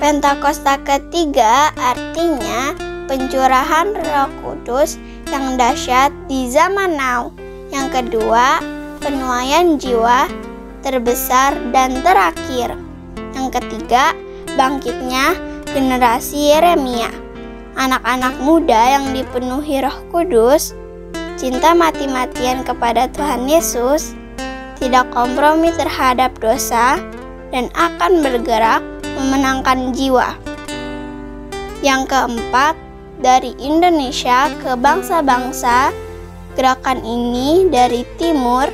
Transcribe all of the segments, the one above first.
Pentakosta ketiga artinya pencurahan Roh Kudus yang dahsyat di zaman now. Yang kedua, penuaian jiwa terbesar dan terakhir. Yang ketiga, bangkitnya generasi Yeremia. Anak-anak muda yang dipenuhi Roh Kudus, cinta mati-matian kepada Tuhan Yesus, tidak kompromi terhadap dosa, dan akan bergerak memenangkan jiwa. Yang keempat, dari Indonesia ke bangsa-bangsa, gerakan ini dari timur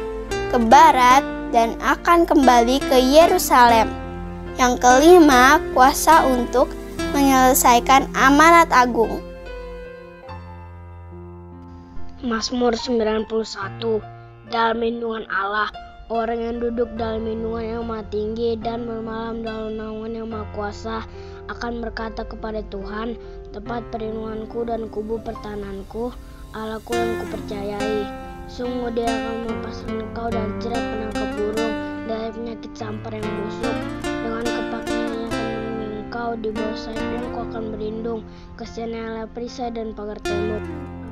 ke barat dan akan kembali ke Yerusalem. Yang kelima, kuasa untuk menyelesaikan amanat agung. Mazmur 91. Dalam lindungan Allah, orang yang duduk dalam lindungan yang Maha Tinggi dan bermalam dalam naungan yang Maha Kuasa akan berkata kepada Tuhan, tempat perlindunganku dan kubu pertahananku, Allahku yang kupercayai. Sungguh Dia akan melepaskan engkau dari jerat penangkap burung, dari penyakit sampar yang busuk. Dengan kepaknya Ia akan melindungi engkau, di bawah sayapnya engkau akan berlindung. Kasihan adalah perisai dan pagar tembok.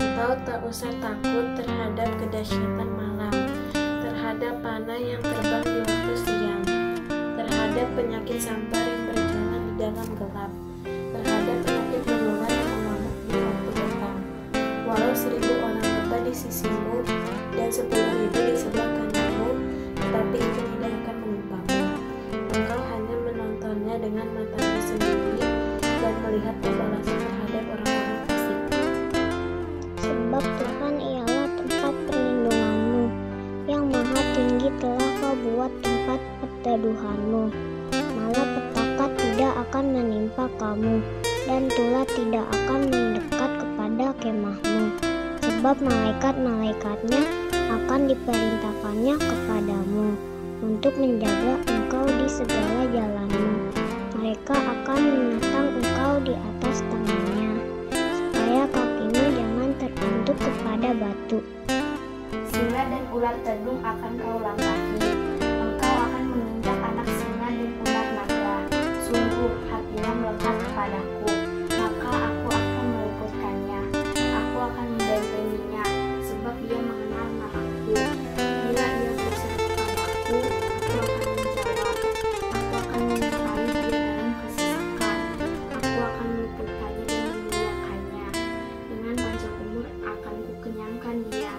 Engkau tak usah takut terhadap kedahsyatan malam, terhadap panah yang terbang di waktu siang, terhadap penyakit sampar yang berjalan di dalam gelap, terhadap penyakit menular yang mengamuk di waktu petang. Walau 1000 orang lebah di sisimu dan 10.000 di sebelah kananmu, tetapi itu tidak akan menimpamu. Engkau hanya menontonnya dengan matamu sendiri dan melihat pembalasan terhadap orang-orang fasik. Sebab Tuhan ialah tempat perlindunganmu, yang Maha Tinggi telah kau buat tempat perteduhanmu. Malapetaka tidak akan menimpa kamu, dan tulah tidak akan mendekat kepada kemahmu. Sebab malaikat-malaikatnya akan diperintahkannya kepadamu, untuk menjaga engkau di segala jalanmu. Mereka akan menatang engkau di atas tangannya, supaya kakimu jangan terbentuk kepada batu. Singa dan ular tedung akan kau langkahi. Engkau akan menginjak anak singa dan ular naga. Sungguh hatinya melekat kepadaku, maka aku akan meluputkannya. Aku akan membentenginya, sebab dia mengenal namaku. Bila ia berseru kepadaku, aku akan menjawab. Aku akan menyertai dia dalam kesesakan. Aku akan meluputkannya dan memuliakannya. Dengan panjang umur akan kukenyangkan dia,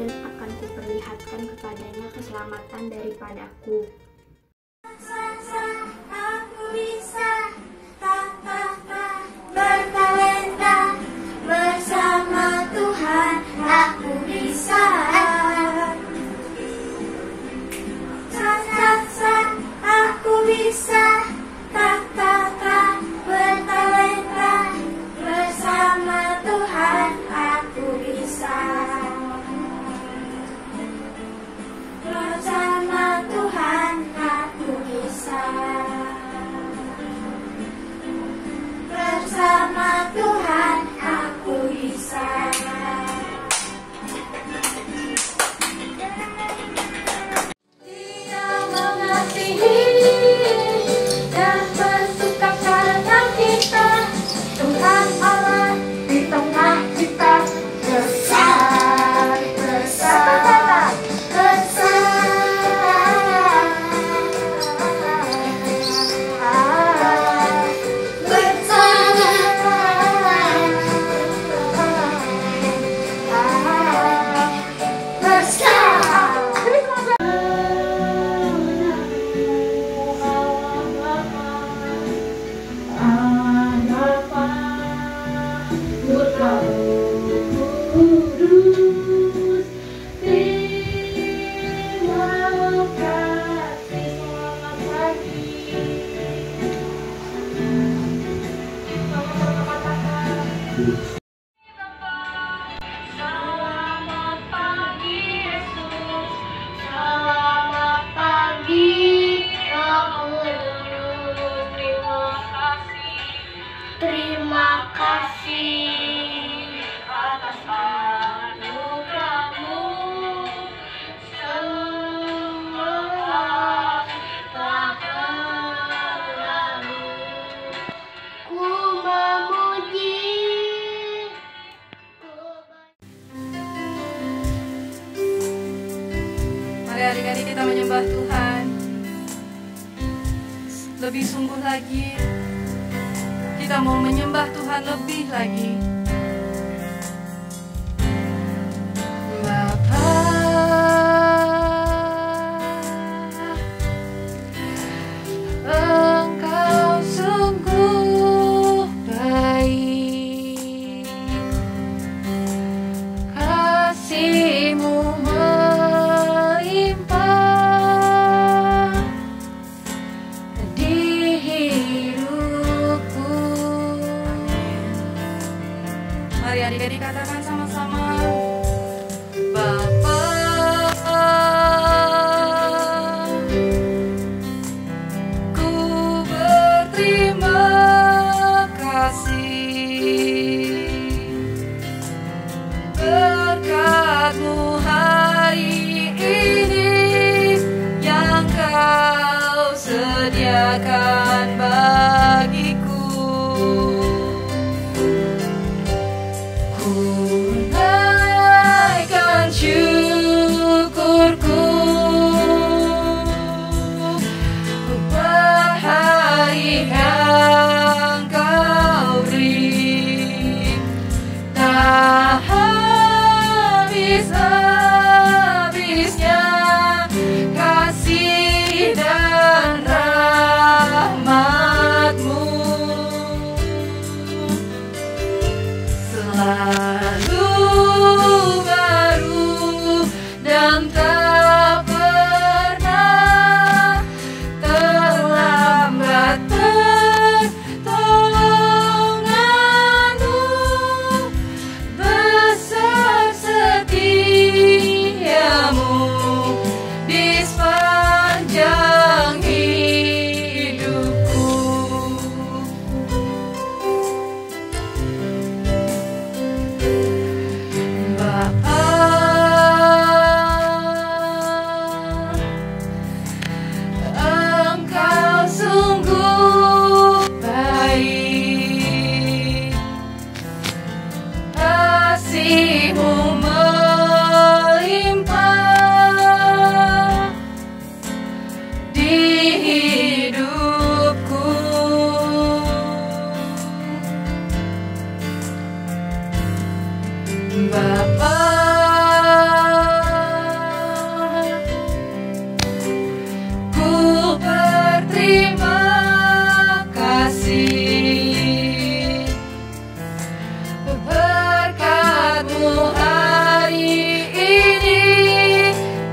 dan akan kuperlihatkan kepadanya keselamatan daripadaku. Aku bisa bertalenta bersama Tuhan. Aku bisa aku bisa bertalenta bersama Tuhan. Aku bisa bersama Tuhan. lebih sungguh lagi. Kita mau menyembah Tuhan lebih lagi. Bapa, Engkau sungguh baik, kasih-Mu melimpah di hidupku. Mari adik-adik katakan sama-sama. Bapa, ku berterima kasih berkat-Mu hari ini yang Kau sediakan bagiku. Ku naikkan syukurku buat hari yang Kau beri. Tak habis-habisnya kasih dan rahmat-Mu, selalu baru dan tak pernah terlambat. Pertolongan-Mu besar, setia-Mu di sepanjang hidupku. Bapa, Engkau sungguh baik, kasih-Mu melimpah di hidupku. Bapa, ku berterima kasih berkat-Mu hari ini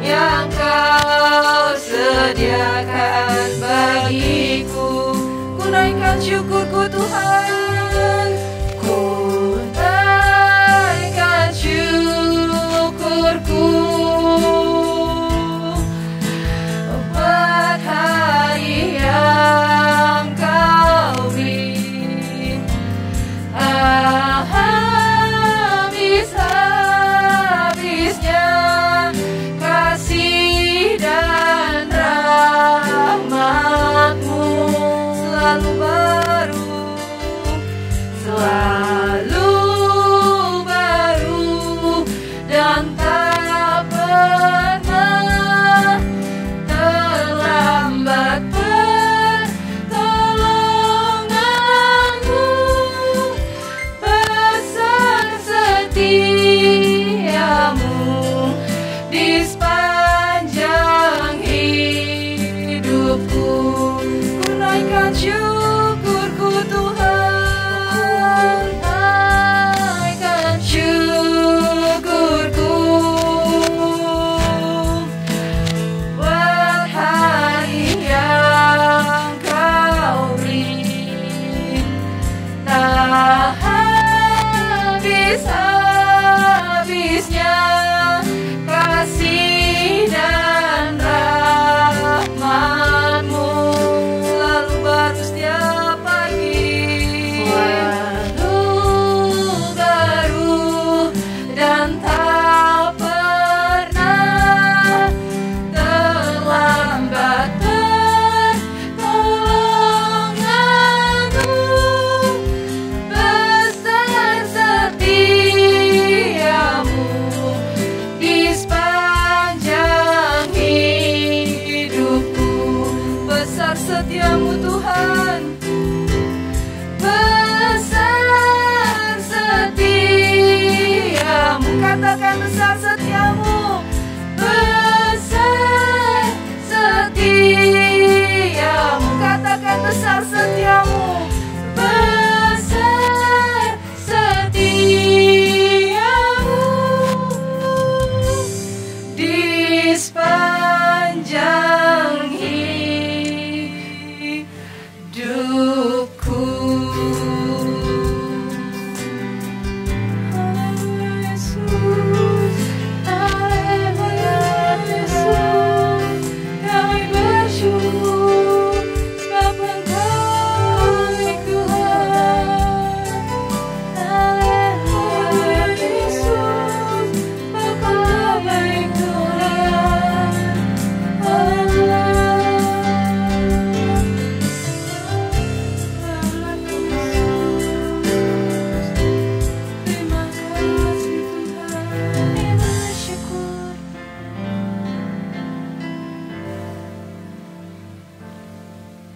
yang Kau sediakan bagiku. Ku naikkan syukurku Tuhan, ku naikkan syukurku buat hari yang Kau beri. Habis-habisnya kasih dan rahmat-Mu selalu baru besar setiamu, besar setiamu. Katakan besar setiamu, besar setiamu. Di sepanjang hidupku.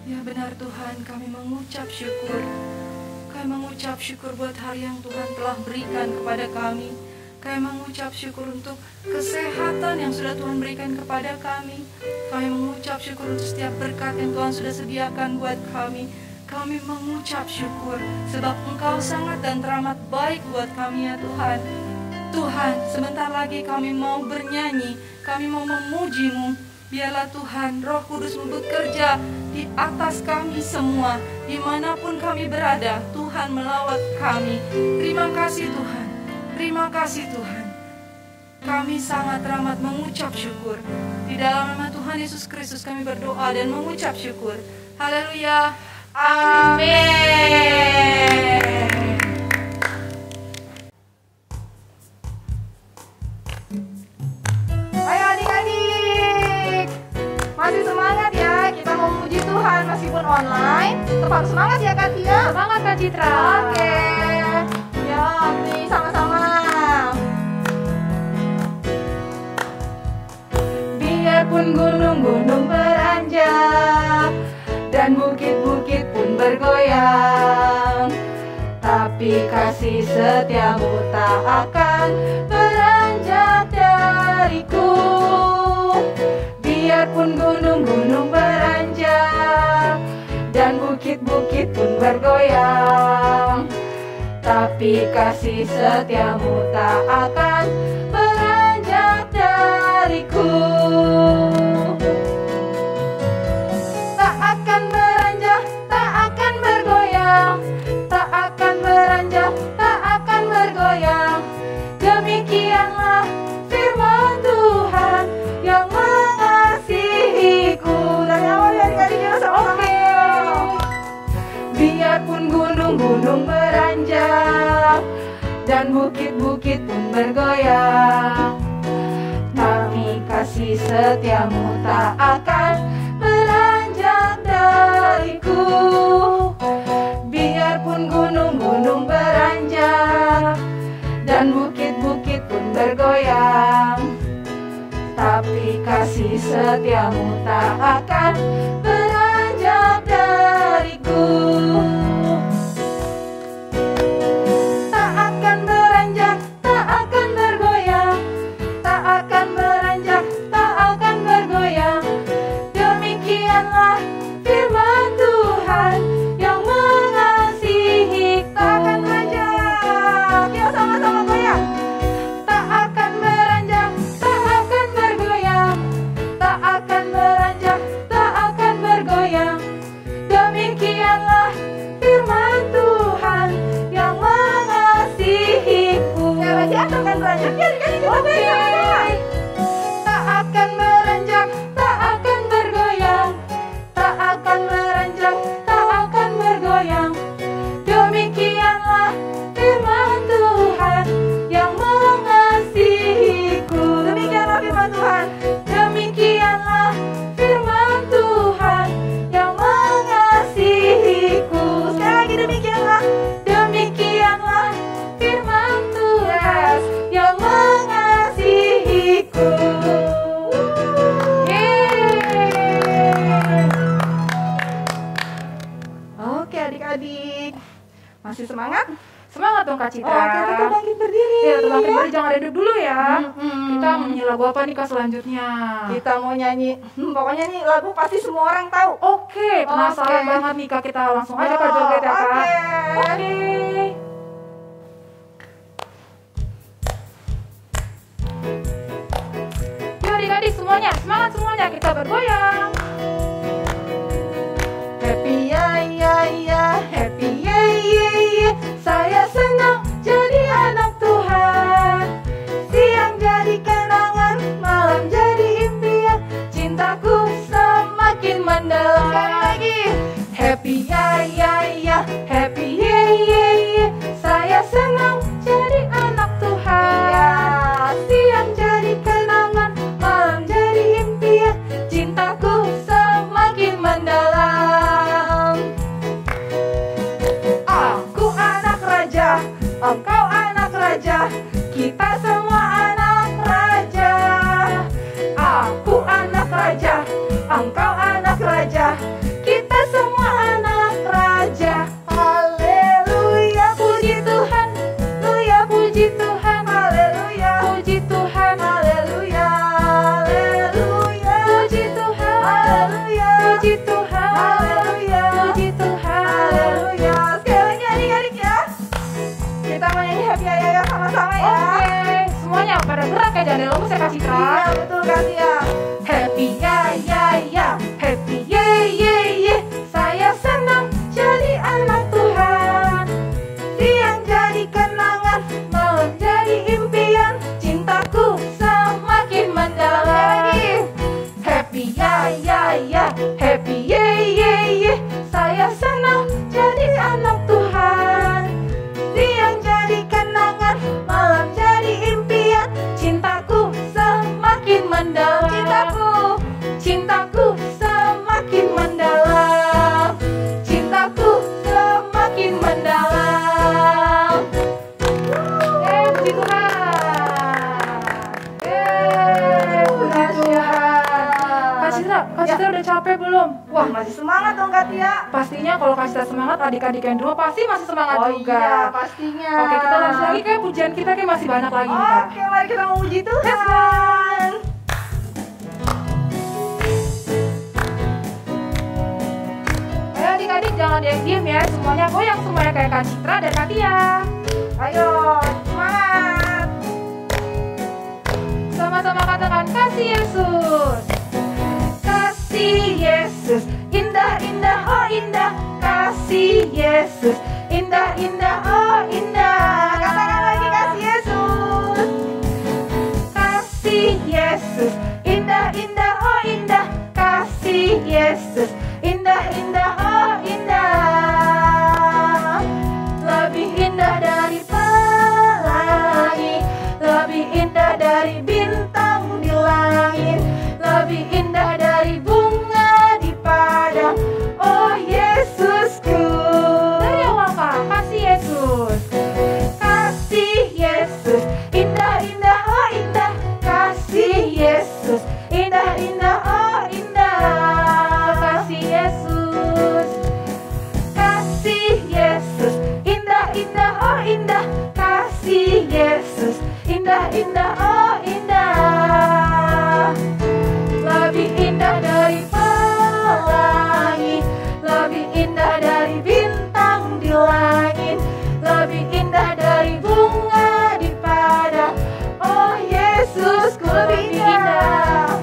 Ya benar Tuhan, kami mengucap syukur. Kami mengucap syukur buat hari yang Tuhan telah berikan kepada kami. Kami mengucap syukur untuk kesehatan yang sudah Tuhan berikan kepada kami. Kami mengucap syukur untuk setiap berkat yang Tuhan sudah sediakan buat kami. Kami mengucap syukur sebab Engkau sangat dan teramat baik buat kami ya Tuhan. Tuhan, sebentar lagi kami mau bernyanyi, kami mau memuji-Mu. Biarlah Tuhan, Roh Kudus-Mu bekerja di atas kami semua, dimanapun kami berada. Tuhan melawat kami. Terima kasih Tuhan, terima kasih Tuhan. Kami sangat teramat mengucap syukur. Di dalam nama Tuhan Yesus Kristus kami berdoa dan mengucap syukur. Haleluya, amin. Ayo adik-adik, masih semangat ya, kita mau memuji Tuhan meskipun online. Tetap semangat ya Kak Tia. Semangat Kak Citra. Oke, ya nih sama-sama. Biarpun gunung-gunung beranjak dan bukit-bukit pun bergoyang, tapi kasih setiamu tak akan beranjak dariku. Biarpun gunung-gunung beranjak dan bukit-bukit pun bergoyang, tapi kasih setiamu tak akan beranjak dariku. Tak akan beranjak, tak akan bergoyang, tak akan beranjak, tak akan bergoyang. Demikianlah firman Tuhan yang mengasihiku. Dari awal ya adik-adik kita sama-sama. Biarpun gunung-gunung beranjak dan bukit-bukit pun bergoyang, tapi kasih setiamu tak akan beranjak dariku. Biarpun gunung-gunung beranjak dan bukit-bukit pun bergoyang, tapi kasih setiamu tak akan beranjak dariku. Tak akan beranjak, tak akan bergoyang, tak akan beranjak, tak akan bergoyang. Demikianlah firman Tuhan yang mengasihi. Tak akan beranjak, ya sama-sama goyang. Tak akan beranjak, tak akan bergoyang, tak akan beranjak, tak akan bergoyang. Demikianlah firman Tuhan yang mengasihiku. Ya baca tak akan beranjak, ya dikasih kita goyang. Tak akan beranjak, tak akan bergoyang, tak akan beranjak, tak akan bergoyang. Demikianlah firman Tuhan yang mengasihiku. Demikianlah firman Tuhan. Demikianlah firman Tuhan yang mengasihiku. Sekali lagi demikianlah. Demikianlah firman Tuhan yang mengasihiku. Yeay. Oke adik-adik, masih semangat? Semangat dong Kak Citra. Oke, kita bangkit berdiri. Ya, kita bangkit berdiri, jangan duduk dulu ya. Kita mau nyanyi lagu apa nih Kak selanjutnya? Kita mau nyanyi, pokoknya nih lagu pasti semua orang tahu. Oke, penasaran banget nih Kak, kita langsung aja Kak joget ya Kak. Oke. Yuk adik-adik semuanya, semangat semuanya, kita bergoyang. Happy ya ya ya, happy ya ya ya. Saya senang jadi anak Tuhan. Siang jadi kenangan, malam jadi impian. Cintaku semakin mendalam. Sekali lagi. Happy ya ya ya, happy ya ya ya. Saya senang jadi anak Tuhan. Siang jadi kenangan, malam jadi impian. Cintaku semakin mendalam. Aku anak raja, engkau anak raja, kita semua anak raja. Aku anak raja, engkau anak raja, kita semua anak raja. Haleluya, puji Tuhan, haleluya, puji Tuhan, haleluya, puji Tuhan, haleluya, haleluya, puji Tuhan, haleluya, puji Tuhan, haleluya, puji Tuhan, haleluya. Sekali lagi adik-adik ya, kita mau nyanyi happy ya ya sama-sama ya. Oke, semuanya pada gerak ya, jangan lemes ya Kak Citra. Iya betul Kak Tia. Happy ya ya ya, happy ya ya ya. Saya senang jadi anak Tuhan. Siang jadi kenangan, malam jadi impian. Cintaku semakin mendalam. Happy ya ya ya, happy ya ya ya. Saya senang jadi anak Tuhan. Siang jadi kenangan, malam jadi impian. Cintaku semakin mendalam. Cintaku semakin mendalam. Cintaku semakin mendalam. Puji Tuhan. Puji Tuhan. Kak Citra udah capek belum? Wah, masih semangat dong Kak Tia. Pastinya kalau Kak Citra semangat, adik-adik yang di rumah pasti masih semangat juga. Iya, pastinya. Oke, kita lanjut lagi, kayak pujian kita kayak masih banyak lagi nih Kak. Oke, mari kita memuji Tuhan. Ayo adik-adik jangan diam ya, semuanya goyang semuanya kayak Kak Citra dan Kak Tia. Ayo, semangat. Sama-sama katakan kasih Yesus. Kasih Yesus, indah indah oh indah. Kasih Yesus, indah indah oh indah. Katakan lagi kasih Yesus. Kasih Yesus, indah indah oh indah. Kasih Yesus, indah indah oh indah. Lebih indah dari pelangi, lebih indah dari bintang di langit, lebih indah dari bunga di padang. Oh Yesusku. Dari awal Kak, kasih Yesus. Kasih Yesus, indah indah oh indah. Kasih Yesus, indah indah oh indah. Kasih Yesus. Kasih Yesus, indah indah oh indah. Kasih Yesus, indah indah oh indah. Lebih indah dari pelangi, lebih indah dari bintang di langit, lebih indah dari bunga di padang. Oh Yesusku, lebih indah.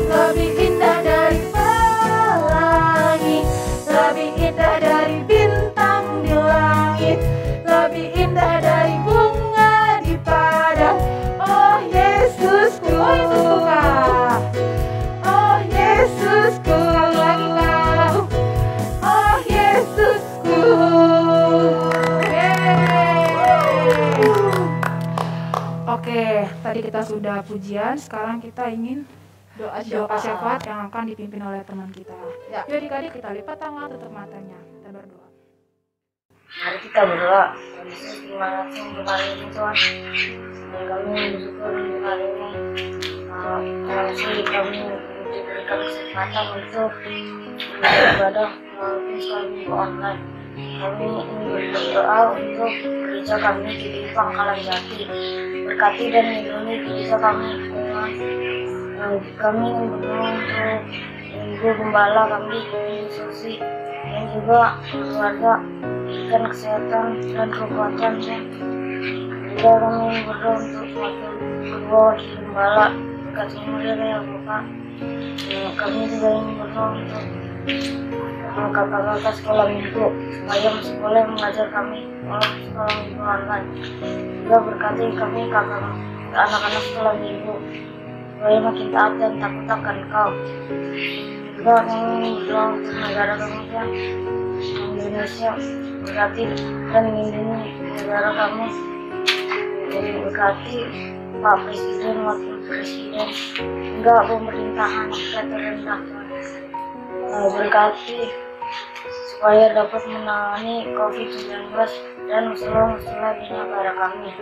Lebih indah dari pelangi, lebih indah dari bintang di langit, lebih indah dari bunga di padang. Oh Yesusku, oh Yesusku Kak. Oh Yesusku, lagi Kak. Oh Yesusku. Oke, tadi kita sudah pujian, sekarang kita ingin doa syafaat yang akan dipimpin oleh teman kita. Ya. Yuk adik-adik kita lipat tangan, tutup matanya, kita berdoa. Mari kita berdoa. Yesus, terima kasih untuk hari ini Tuhan. Dan kami bersyukur untuk hari ini. Terima kasih kami diberikan kesempatan untuk beribadah walaupun sekarang ini online. Kami ingin berdoa untuk gereja kami di Pangkalan Jati. Berkati dan lindungi gereja kami, kami berdoa untuk Ibu Gembala kami, Ibu Susi, dan juga keluarga, berikan kesehatan dan kekuatan. Juga kami berdoa untuk wakil kedua Wakil Gembala, berkati mereka ya Bapak. Kami juga ingin berdoa untuk kakak-kakak sekolah minggu supaya masih boleh mengajar kami walaupun sekolah minggu online. Juga berkati kami anak-anak sekolah minggu supaya makin taat dan takut akan Kau. Juga kami berdoa untuk negara kami yang Indonesia, berkati dan melindungi negara kami, dan berkati Pak Presiden, Wakil Presiden, hingga pemerintahan kita terendah. Berkati supaya dapat menangani COVID-19 dan masalah-masalah di negara kami.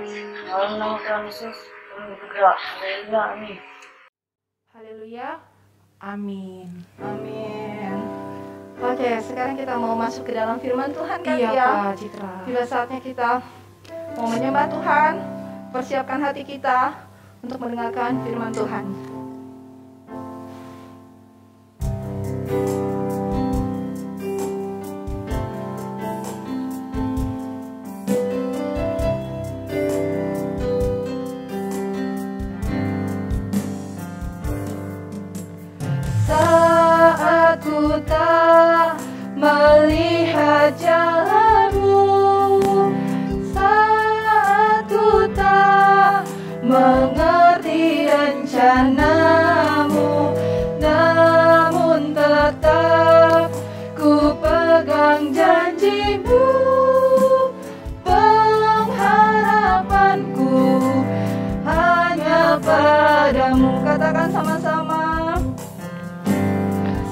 Dalam nama Tuhan Yesus kami berdoa. Haleluya, amin. Haleluya, amin. Amin. Oke, sekarang kita mau masuk ke dalam firman Tuhan kan Iya, ya? Kak Citra. Tiba saatnya kita mau menyembah Tuhan, persiapkan hati kita untuk mendengarkan firman Tuhan. Saat ku tak melihat jalanmu, saat ku tak mengerti rencanamu, namun tetap ku pegang janjimu, pengharapanku hanya padamu. Katakan sama-sama.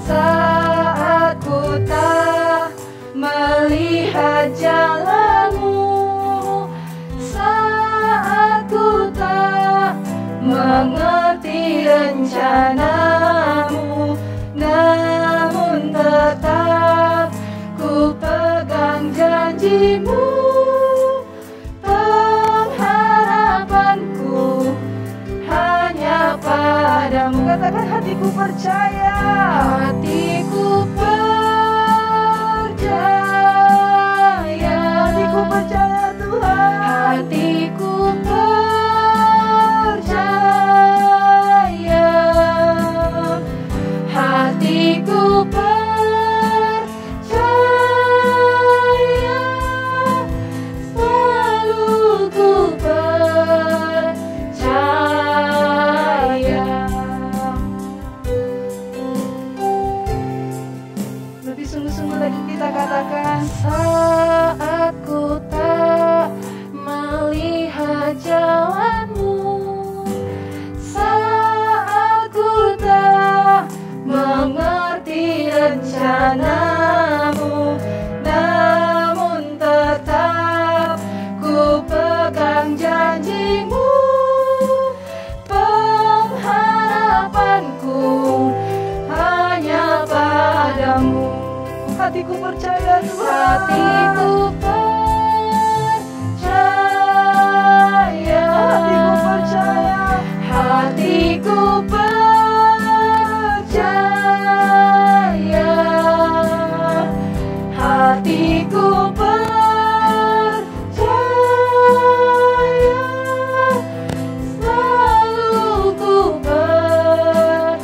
Saat ku tak melihat jalanmu, saat ku tak mengerti rencanamu, namun tetap ku pegang janjimu, pengharapanku hanya padamu. Katakan hatiku percaya. Hatiku percaya. Hatiku percaya Tuhan. Hatiku percaya. Hatiku percaya. Selalu ku percaya. Lebih sungguh-sungguh lagi kita katakan. Saat ku tak melihat jalanmu, saat ku tak mengerti rencanamu, namun tetap ku pegang janjimu, pengharapanku hanya padamu. Hatiku percaya Tuhan. Hatiku percaya. Hatiku percaya. Hatiku percaya. Hatiku percaya. Selalu ku percaya.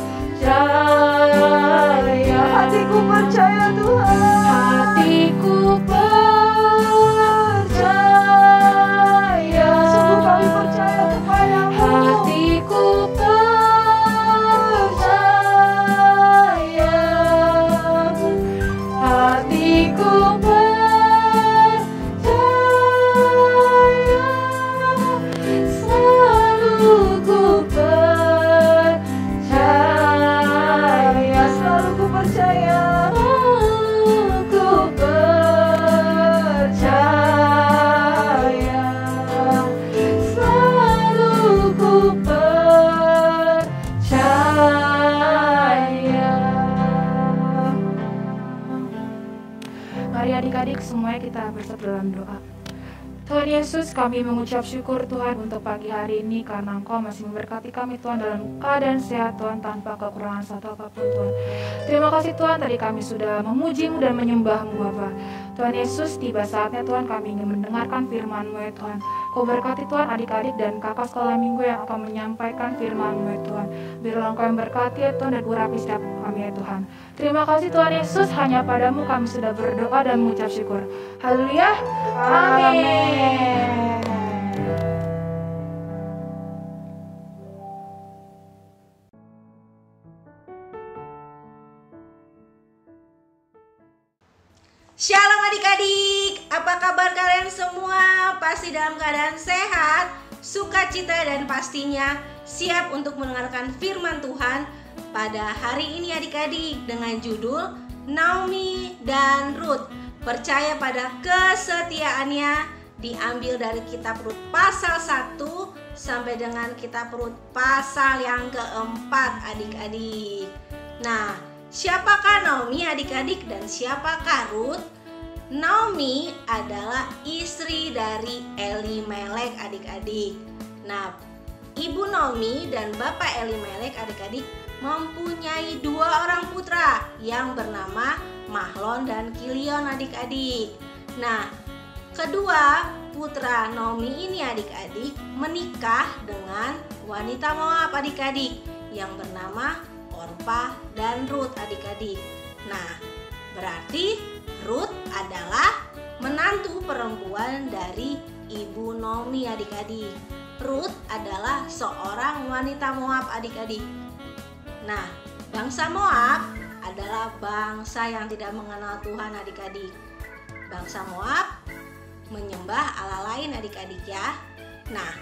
Hatiku percaya Tuhan. Hatiku percaya. Sungguh kami percaya kepadamu. Hatiku percaya. Mari adik-adik semuanya kita bersatu dalam doa. Tuhan Yesus, kami mengucap syukur Tuhan untuk pagi hari ini karena Engkau masih memberkati kami Tuhan dalam keadaan sehat Tuhan, tanpa kekurangan satu apapun Tuhan. Terima kasih Tuhan, tadi kami sudah memuji-Mu dan menyembah-Mu Bapa. Tuhan Yesus, tiba saatnya Tuhan kami ingin mendengarkan firman-Mu ya Tuhan. Kau berkati Tuhan adik-adik dan kakak sekolah minggu yang akan menyampaikan firman-Mu ya Tuhan. Biarlah Engkau yang berkati ya Tuhan dan urapi setiap kami ya Tuhan. Terima kasih Tuhan Yesus, hanya padamu kami sudah berdoa dan mengucap syukur. Haleluya. Amin. Shalom adik-adik, apa kabar kalian semua? Pasti dalam keadaan sehat, sukacita dan pastinya siap untuk mendengarkan firman Tuhan pada hari ini adik-adik dengan judul Naomi dan Ruth. Percaya pada kesetiaannya, diambil dari kitab Rut pasal 1 sampai dengan kitab Rut pasal yang keempat adik-adik. Nah, siapakah Naomi adik-adik dan siapakah Ruth? Naomi adalah istri dari Elimelek adik-adik. Nah, ibu Naomi dan bapak Elimelek adik-adik mempunyai 2 orang putra yang bernama Mahlon dan Kilion adik-adik. Nah, kedua putra Naomi ini adik-adik menikah dengan wanita Moab adik-adik yang bernama Orpa dan Ruth adik-adik. Nah, berarti Ruth adalah menantu perempuan dari ibu Naomi adik-adik. Ruth adalah seorang wanita Moab adik-adik. Nah, bangsa Moab adalah bangsa yang tidak mengenal Tuhan adik-adik. Bangsa Moab menyembah Allah lain adik-adik ya. Nah,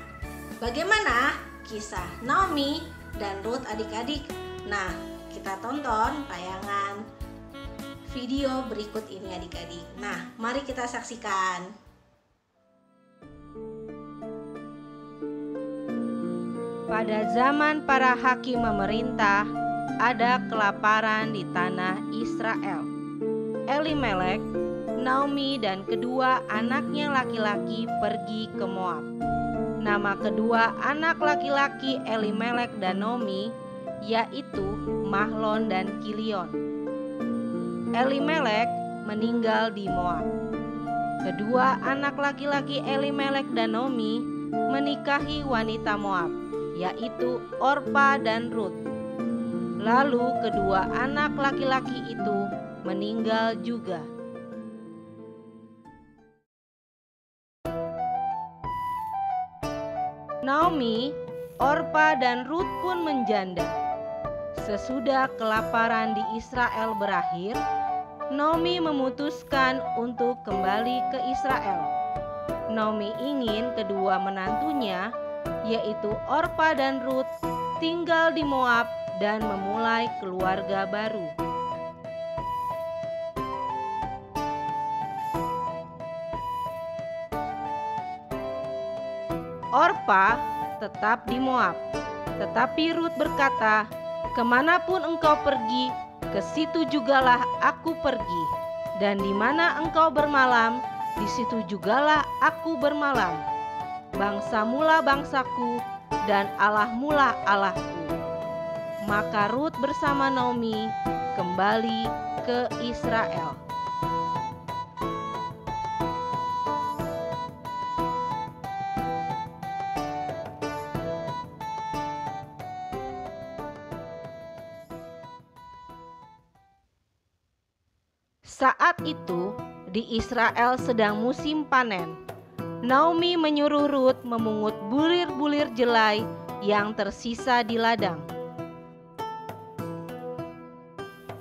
bagaimana kisah Naomi dan Ruth adik-adik? Nah, kita tonton tayangan video berikut ini adik-adik. Nah, mari kita saksikan. Pada zaman para hakim memerintah, ada kelaparan di tanah Israel. Elimelek, Naomi dan kedua anaknya laki-laki pergi ke Moab. Nama kedua anak laki-laki Elimelek dan Naomi yaitu Mahlon dan Kilion. Elimelek meninggal di Moab. Kedua anak laki-laki Elimelek dan Naomi menikahi wanita Moab, yaitu Orpa dan Ruth. Lalu kedua anak laki-laki itu meninggal juga. Naomi, Orpa dan Ruth pun menjanda. Sesudah kelaparan di Israel berakhir, Naomi memutuskan untuk kembali ke Israel. Naomi ingin kedua menantunya, yaitu Orpa dan Ruth, tinggal di Moab dan memulai keluarga baru. Orpa tetap di Moab, tetapi Ruth berkata, "Kemanapun engkau pergi, ke situ jugalah aku pergi, dan di mana engkau bermalam, di situ jugalah aku bermalam. Bangsamulah bangsaku, dan Allahmulah Allahku." Maka Ruth bersama Naomi kembali ke Israel. Saat itu di Israel sedang musim panen. Naomi menyuruh Ruth memungut bulir-bulir jelai yang tersisa di ladang.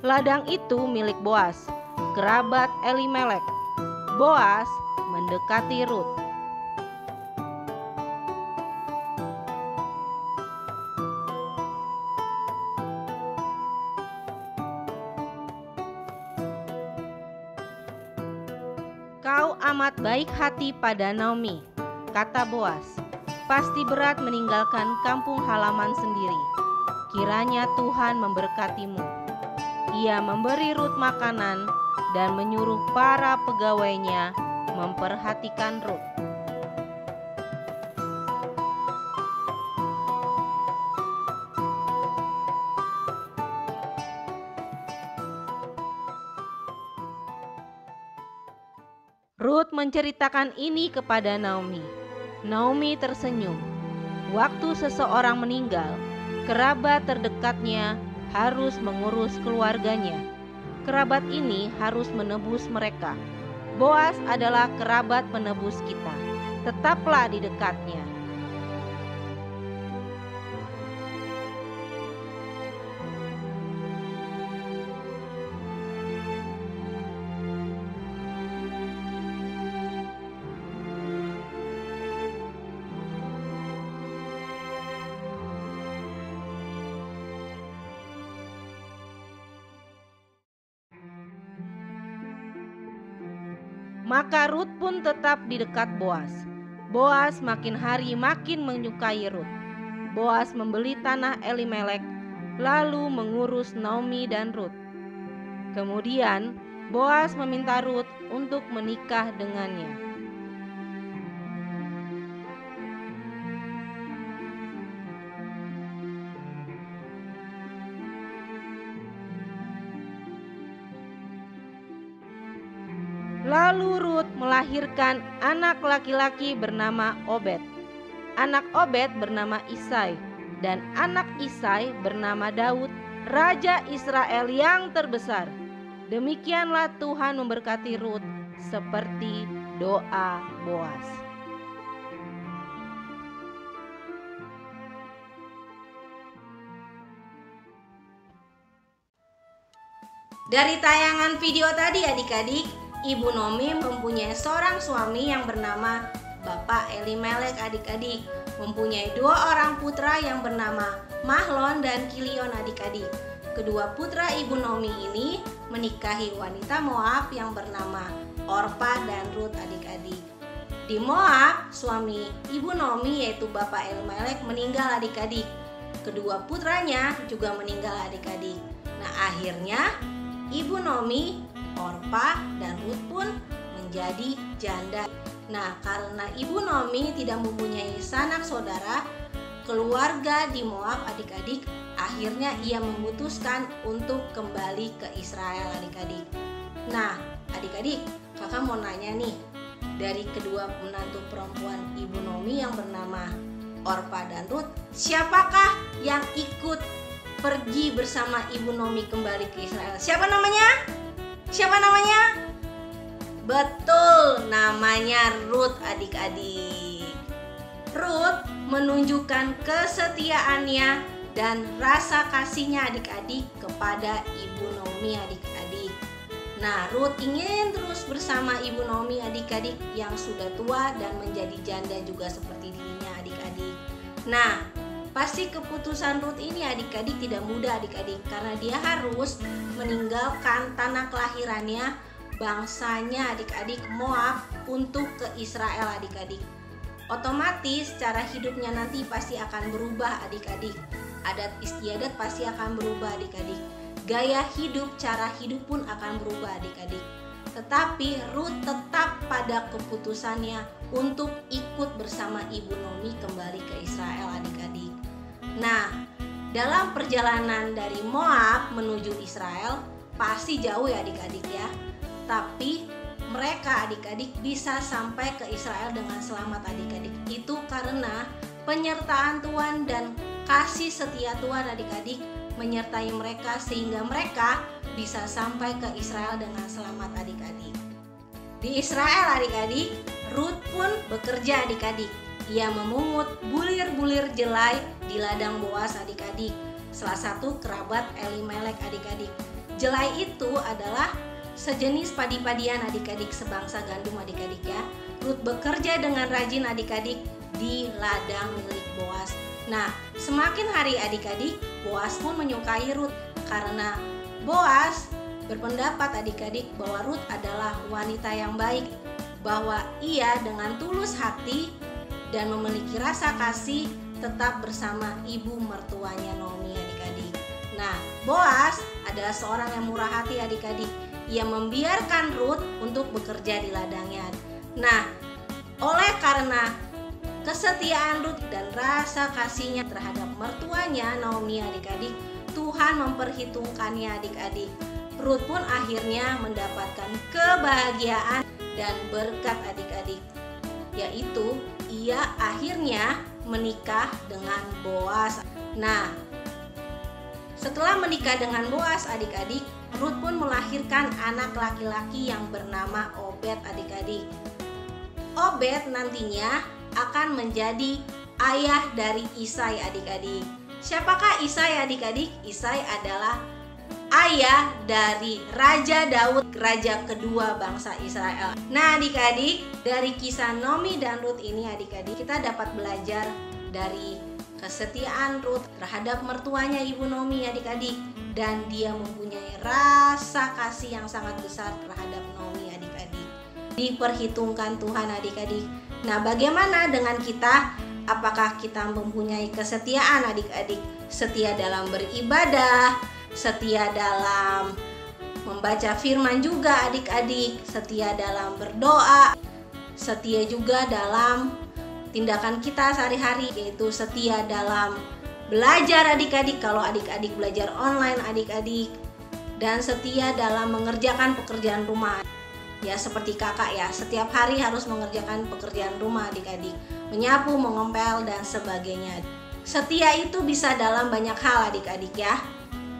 Ladang itu milik Boas, kerabat Elimelek. Boas mendekati Ruth. "Kau amat baik hati pada Naomi," kata Boas. "Pasti berat meninggalkan kampung halaman sendiri. Kiranya Tuhan memberkatimu." ia memberi Rut makanan dan menyuruh para pegawainya memperhatikan Rut. Rut menceritakan ini kepada Naomi. Naomi tersenyum. Waktu seseorang meninggal, kerabat terdekatnya harus mengurus keluarganya. Kerabat ini harus menebus mereka. Boas adalah kerabat penebus kita. Tetaplah di dekatnya. Maka Rut pun tetap di dekat Boas. Boas makin hari makin menyukai Rut. Boas membeli tanah Elimelek, lalu mengurus Naomi dan Rut. Kemudian Boas meminta Rut untuk menikah dengannya. Lalu Rut melahirkan anak laki-laki bernama Obed. Anak Obed bernama Isai, dan anak Isai bernama Daud, raja Israel yang terbesar. Demikianlah Tuhan memberkati Rut seperti doa Boas. Dari tayangan video tadi adik-adik, Ibu Naomi mempunyai seorang suami yang bernama Bapak Elimelek adik-adik. Mempunyai 2 orang putra yang bernama Mahlon dan Kilion adik-adik. Kedua putra Ibu Naomi ini menikahi wanita Moab yang bernama Orpa dan Rut adik-adik. Di Moab, suami Ibu Naomi yaitu Bapak Elimelek meninggal adik-adik. Kedua putranya juga meninggal adik-adik. Nah, akhirnya Ibu Naomi, Orpa dan Rut pun menjadi janda. Nah, karena Ibu Naomi tidak mempunyai sanak saudara, keluarga di Moab adik-adik, akhirnya ia memutuskan untuk kembali ke Israel adik-adik. Nah, adik-adik, kakak mau nanya nih, dari kedua menantu perempuan Ibu Naomi yang bernama Orpa dan Rut, siapakah yang ikut pergi bersama Ibu Naomi kembali ke Israel? Siapa namanya? Siapa namanya? Betul, namanya Rut adik-adik. Rut menunjukkan kesetiaannya dan rasa kasihnya adik-adik kepada Ibu Naomi adik-adik. Nah, Rut ingin terus bersama Ibu Naomi adik-adik yang sudah tua dan menjadi janda juga seperti dirinya adik-adik. Nah, pasti keputusan Rut ini adik-adik tidak mudah adik-adik, karena dia harus meninggalkan tanah kelahirannya, bangsanya adik-adik Moab untuk ke Israel adik-adik. Otomatis cara hidupnya nanti pasti akan berubah adik-adik. Adat istiadat pasti akan berubah adik-adik. Gaya hidup, cara hidup pun akan berubah adik-adik. Tetapi Rut tetap pada keputusannya untuk ikut bersama Ibu Naomi kembali ke Israel adik-adik. Nah, dalam perjalanan dari Moab menuju Israel pasti jauh ya adik-adik ya. Tapi mereka adik-adik bisa sampai ke Israel dengan selamat adik-adik. Itu karena penyertaan Tuhan dan kasih setia Tuhan adik-adik menyertai mereka sehingga mereka bisa sampai ke Israel dengan selamat adik-adik. Di Israel adik-adik, Rut pun bekerja adik-adik. Ia memungut bulir-bulir jelai di ladang Boas adik-adik, salah satu kerabat Elimelek adik-adik. Jelai itu adalah sejenis padi-padian adik-adik, sebangsa gandum adik-adik ya. Rut bekerja dengan rajin adik-adik di ladang milik Boas. Nah, semakin hari adik-adik, Boas pun menyukai Rut karena Boas berpendapat adik-adik bahwa Rut adalah wanita yang baik, bahwa ia dengan tulus hati dan memiliki rasa kasih tetap bersama ibu mertuanya Naomi adik-adik. Nah, Boas adalah seorang yang murah hati adik-adik. Ia membiarkan Ruth untuk bekerja di ladangnya. Nah, oleh karena kesetiaan Ruth dan rasa kasihnya terhadap mertuanya Naomi adik-adik, Tuhan memperhitungkannya adik-adik. Ruth pun akhirnya mendapatkan kebahagiaan dan berkat adik-adik, yaitu ia akhirnya menikah dengan Boas. Nah, setelah menikah dengan Boas adik-adik, Ruth pun melahirkan anak laki-laki yang bernama Obed adik-adik. Obed nantinya akan menjadi ayah dari Isai adik-adik. Siapakah Isai adik-adik? Isai adalah ayah dari Raja Daud, raja kedua bangsa Israel. Nah adik-adik, dari kisah Naomi dan Ruth ini adik-adik, kita dapat belajar dari kesetiaan Ruth terhadap mertuanya Ibu Naomi adik-adik, dan dia mempunyai rasa kasih yang sangat besar terhadap Naomi adik-adik. Diperhitungkan Tuhan adik-adik. Nah bagaimana dengan kita? Apakah kita mempunyai kesetiaan adik-adik? Setia dalam beribadah, setia dalam membaca firman juga adik-adik, setia dalam berdoa, setia juga dalam tindakan kita sehari-hari, yaitu setia dalam belajar adik-adik kalau adik-adik belajar online adik-adik, dan setia dalam mengerjakan pekerjaan rumah. Ya seperti kakak ya, setiap hari harus mengerjakan pekerjaan rumah adik-adik, menyapu, mengepel dan sebagainya. Setia itu bisa dalam banyak hal adik-adik ya,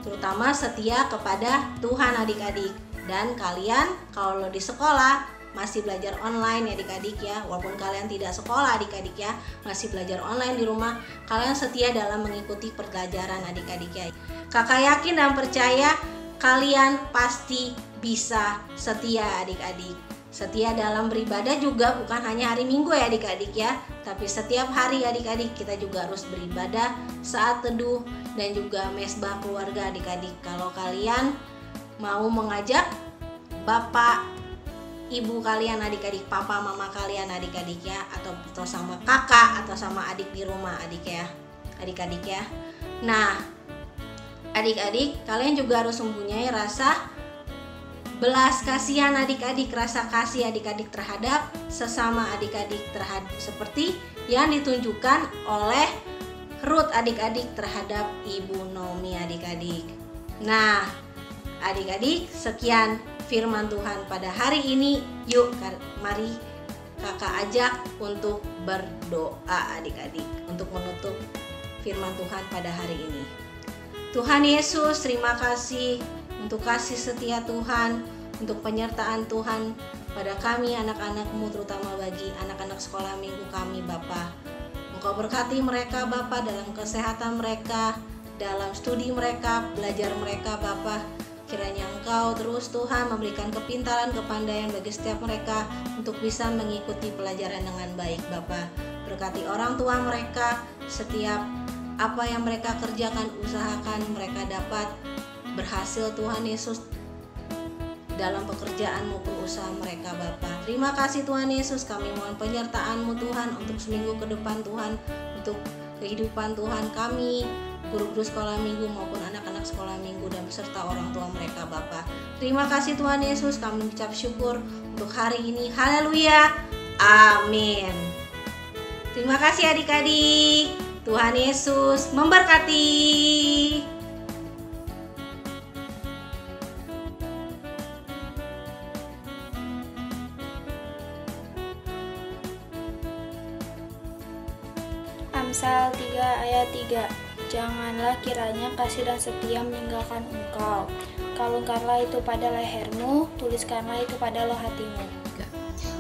terutama setia kepada Tuhan adik-adik. Dan kalian kalau di sekolah masih belajar online ya adik-adik ya, walaupun kalian tidak sekolah adik-adik ya, masih belajar online di rumah, kalian setia dalam mengikuti pelajaran adik-adik ya. Kakak yakin dan percaya kalian pasti bisa setia adik-adik. Setia dalam beribadah juga bukan hanya hari Minggu ya adik-adik ya, tapi setiap hari adik-adik kita juga harus beribadah, saat teduh, dan juga mesbah keluarga adik-adik. Kalau kalian mau mengajak bapak, ibu kalian adik-adik, papa, mama kalian adik-adik ya, atau sama kakak atau sama adik di rumah adik-adik ya. Nah adik-adik, kalian juga harus mempunyai rasa belas kasihan adik-adik, rasa kasih adik-adik terhadap sesama adik-adik, terhadap seperti yang ditunjukkan oleh Ruth adik-adik terhadap Ibu Naomi adik-adik. Nah adik-adik, sekian firman Tuhan pada hari ini. Yuk mari kakak ajak untuk berdoa adik-adik, untuk menutup firman Tuhan pada hari ini. Tuhan Yesus, terima kasih untuk kasih setia Tuhan, untuk penyertaan Tuhan pada kami anak-anak-Mu, terutama bagi anak-anak sekolah minggu kami Bapa. Engkau berkati mereka Bapa dalam kesehatan mereka, dalam studi mereka, belajar mereka Bapa. Kiranya Engkau terus Tuhan memberikan kepintaran, kepandaian bagi setiap mereka untuk bisa mengikuti pelajaran dengan baik Bapa. Berkati orang tua mereka, setiap apa yang mereka kerjakan, usahakan mereka dapat berhasil Tuhan Yesus dalam pekerjaan maupun usaha mereka Bapa. Terima kasih Tuhan Yesus, kami mohon penyertaan-Mu Tuhan untuk seminggu ke depan Tuhan, untuk kehidupan Tuhan kami, guru-guru sekolah minggu maupun anak-anak sekolah minggu dan beserta orang tua mereka Bapa. Terima kasih Tuhan Yesus, kami ucap syukur untuk hari ini. Haleluya, amin. Terima kasih adik-adik, Tuhan Yesus memberkati. Amsal 3 ayat 3. Janganlah kiranya kasih dan setia meninggalkan engkau. Kalungkanlah itu pada lehermu, tuliskanlah itu pada loh hatimu.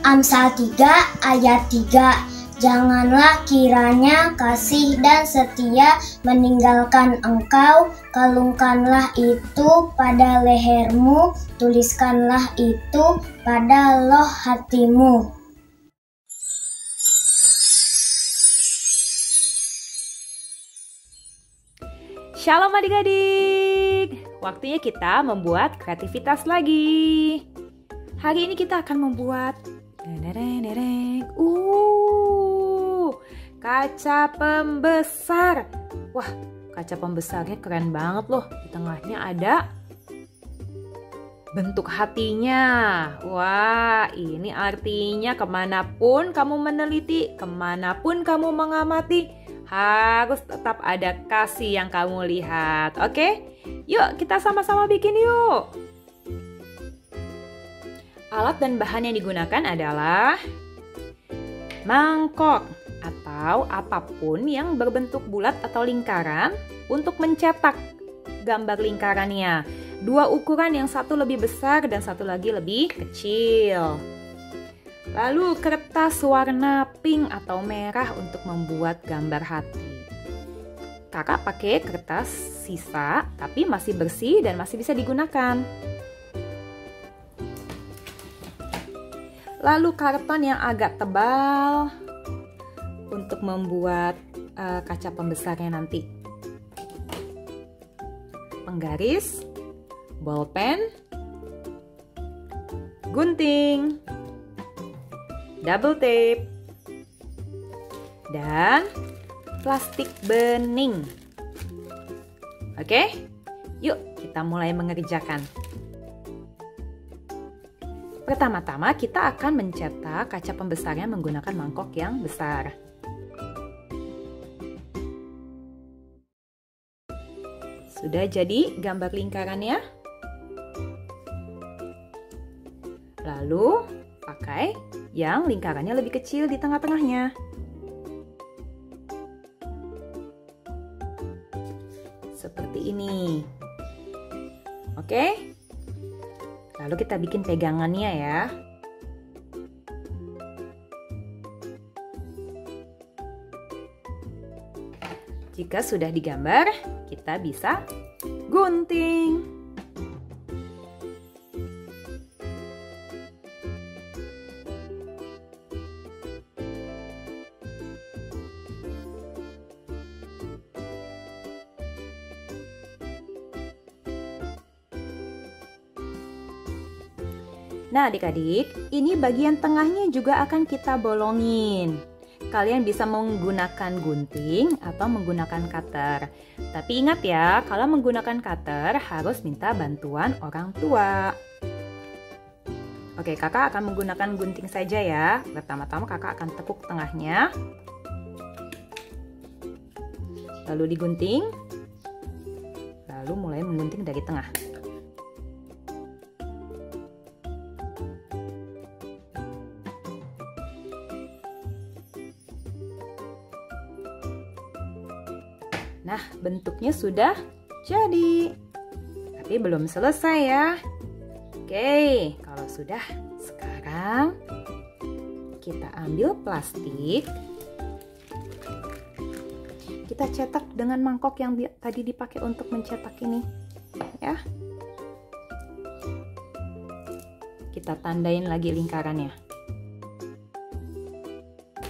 Amsal 3 ayat 3. Janganlah kiranya kasih dan setia meninggalkan engkau, kalungkanlah itu pada lehermu, tuliskanlah itu pada loh hatimu. Shalom adik-adik, waktunya kita membuat kreativitas lagi. Hari ini kita akan membuat kaca pembesar. Wah, kaca pembesarnya keren banget loh. Di tengahnya ada bentuk hatinya. Wah, ini artinya kemanapun kamu meneliti, kemanapun kamu mengamati, harus tetap ada kasih yang kamu lihat. Oke? Yuk, kita sama-sama bikin yuk. Alat dan bahan yang digunakan adalah mangkok atau apapun yang berbentuk bulat atau lingkaran untuk mencetak gambar lingkarannya. Dua ukuran, yang satu lebih besar dan satu lagi lebih kecil. Lalu kertas warna pink atau merah untuk membuat gambar hati. Kakak pakai kertas sisa tapi masih bersih dan masih bisa digunakan. Lalu karton yang agak tebal untuk membuat kaca pembesarnya nanti. Penggaris, bolpen, gunting, double tape, dan plastik bening. Oke, yuk kita mulai mengerjakan. Pertama-tama kita akan mencetak kaca pembesarnya menggunakan mangkok yang besar. Sudah jadi gambar lingkarannya? Lalu pakai yang lingkarannya lebih kecil di tengah-tengahnya. Seperti ini. Oke? Lalu kita bikin pegangannya ya. Jika sudah digambar, kita bisa gunting. Nah adik-adik, ini bagian tengahnya juga akan kita bolongin. Kalian bisa menggunakan gunting atau menggunakan cutter. Tapi ingat ya, kalau menggunakan cutter harus minta bantuan orang tua. Oke, kakak akan menggunakan gunting saja ya. Pertama-tama kakak akan tekuk tengahnya. Lalu digunting. Lalu mulai menggunting dari tengah. Nah, bentuknya sudah jadi. Tapi belum selesai ya. Oke, kalau sudah, sekarang kita ambil plastik. Kita cetak dengan mangkok yang tadi dipakai untuk mencetak ini. Ya. Kita tandain lagi lingkarannya.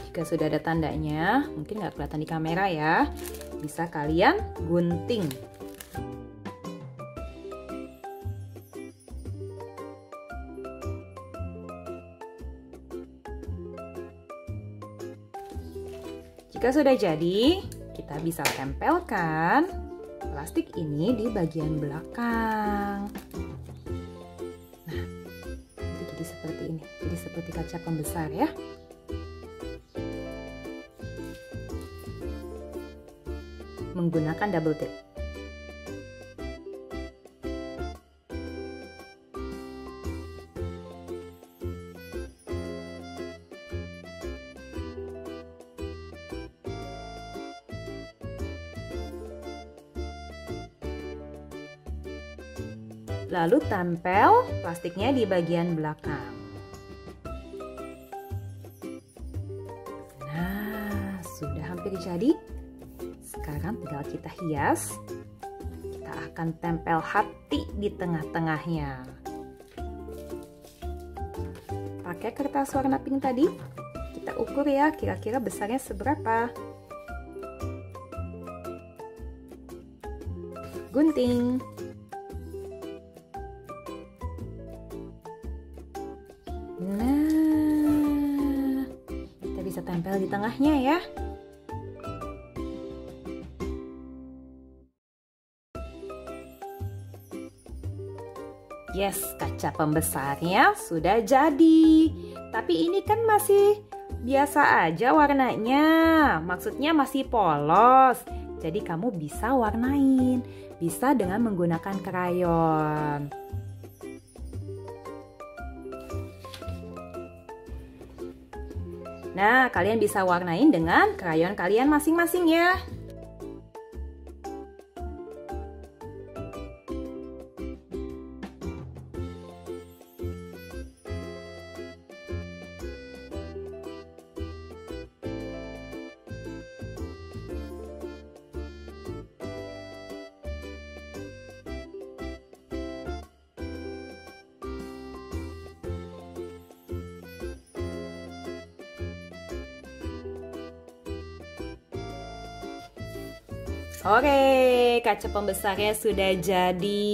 Jika sudah ada tandanya, mungkin nggak kelihatan di kamera ya. Bisa kalian gunting. Jika sudah jadi, kita bisa tempelkan plastik ini di bagian belakang. Nah, itu jadi seperti ini. Jadi seperti kaca pembesar ya. Menggunakan double tape. Lalu tempel plastiknya di bagian belakang. Nah, sudah hampir jadi. Sekarang tinggal kita hias. Kita akan tempel hati di tengah-tengahnya. Pakai kertas warna pink tadi. Kita ukur ya, kira-kira besarnya seberapa. Gunting. Nah, kita bisa tempel di tengahnya ya. Yes, kaca pembesarnya sudah jadi. Tapi ini kan masih biasa aja warnanya. Maksudnya masih polos. Jadi kamu bisa warnain. Bisa dengan menggunakan krayon. Nah, kalian bisa warnain dengan krayon kalian masing-masing ya. Oke, kaca pembesarnya sudah jadi.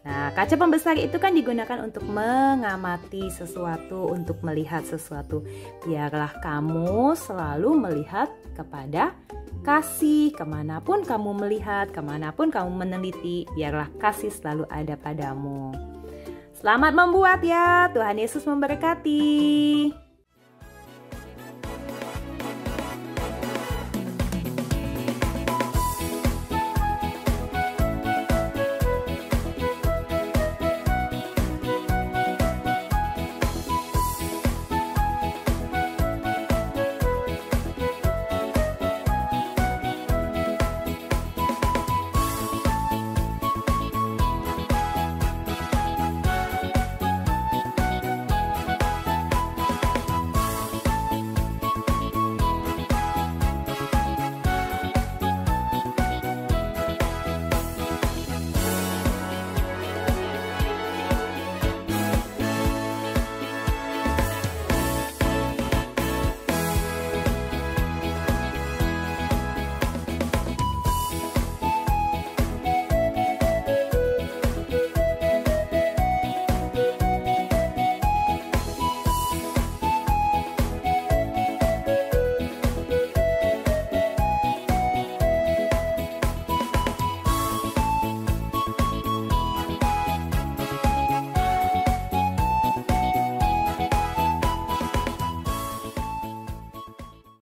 Nah, kaca pembesar itu kan digunakan untuk mengamati sesuatu, untuk melihat sesuatu. Biarlah kamu selalu melihat kepada kasih. Kemanapun kamu melihat, kemanapun kamu meneliti, biarlah kasih selalu ada padamu. Selamat membuat ya, Tuhan Yesus memberkati.